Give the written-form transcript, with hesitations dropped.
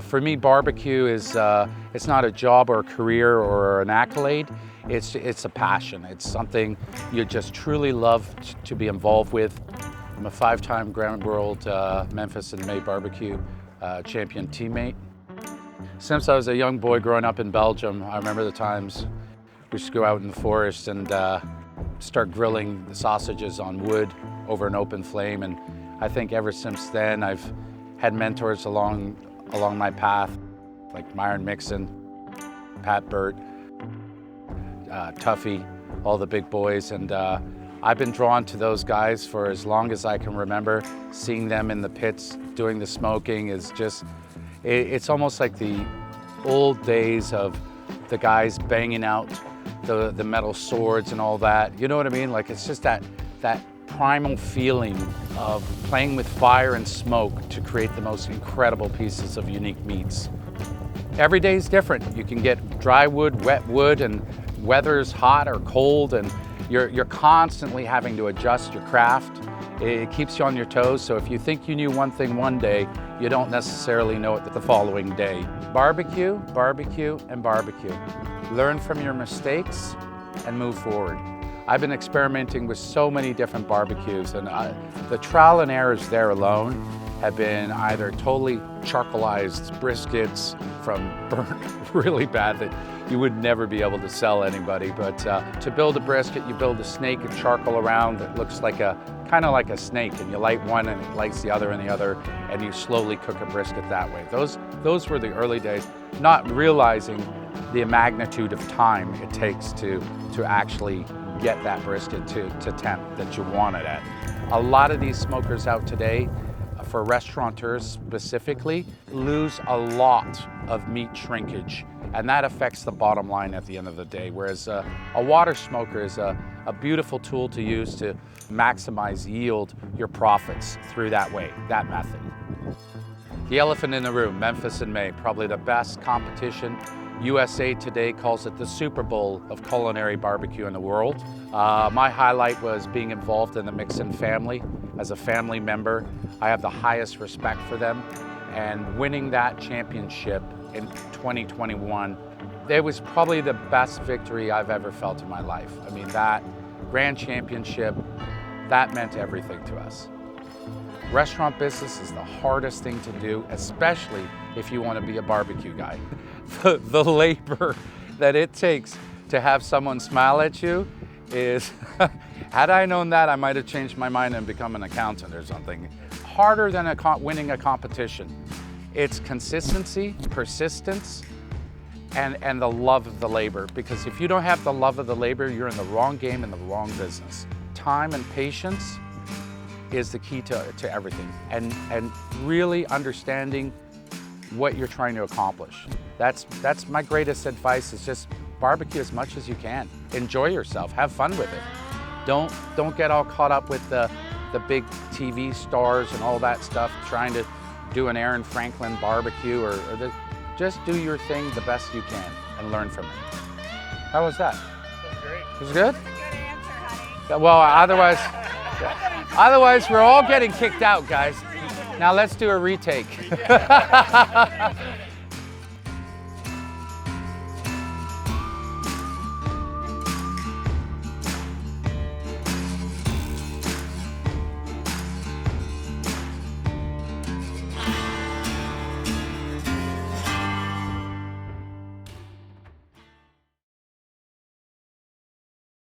For me, barbecue is, it's not a job or a career or an accolade. It's a passion. It's something you just truly love to be involved with. I'm a 5-time Grand World Memphis In May Barbecue champion teammate. Since I was a young boy growing up in Belgium, I remember the times we used to go out in the forest and start grilling the sausages on wood over an open flame. And I think ever since then, I've had mentors along my path, like Myron Mixon, Pat Burt, Tuffy, all the big boys. And I've been drawn to those guys for as long as I can remember. Seeing them in the pits doing the smoking is just, it's almost like the old days of the guys banging out the metal swords and all that. You know what I mean? Like, it's just that primal feeling of playing with fire and smoke to create the most incredible pieces of unique meats. Every day is different. You can get dry wood, wet wood, and weather's hot or cold, and you're constantly having to adjust your craft. It keeps you on your toes, so if you think you knew one thing one day, you don't necessarily know it the following day. Barbecue, barbecue, and barbecue. Learn from your mistakes and move forward. I've been experimenting with so many different barbecues, and the trial and errors there alone have been either totally charcoalized briskets from burnt really bad that you would never be able to sell anybody. But to build a brisket, you build a snake and charcoal around that looks like kind of like a snake, and you light one and it lights the other and the other, and you slowly cook a brisket that way. Those were the early days, not realizing the magnitude of time it takes to actually get that brisket to temp that you want it at. A lot of these smokers out today, for restaurateurs specifically, lose a lot of meat shrinkage, and that affects the bottom line at the end of the day. Whereas a water smoker is a beautiful tool to use to maximize yield your profits through that method. The elephant in the room, Memphis in May, probably the best competition. USA Today calls it the Super Bowl of culinary barbecue in the world. My highlight was being involved in the Mixon family. As a family member, I have the highest respect for them, and winning that championship in 2021, it was probably the best victory I've ever felt in my life. I mean, that grand championship, that meant everything to us. Restaurant business is the hardest thing to do, especially if you want to be a barbecue guy. The labor that it takes to have someone smile at you is, had I known that, I might have changed my mind and become an accountant or something. Harder than winning a competition. It's consistency, persistence, and the love of the labor. Because if you don't have the love of the labor, you're in the wrong game, in the wrong business. Time and patience is the key to everything. And really understanding what you're trying to accomplish. That's my greatest advice, is just barbecue as much as you can. Enjoy yourself, have fun with it. Don't get all caught up with the big TV stars and all that stuff, trying to do an Aaron Franklin barbecue just do your thing the best you can and learn from it. How was that? That was great. Was it good? That's a good answer, honey. Well, otherwise we're all getting kicked out, guys. Now let's do a retake.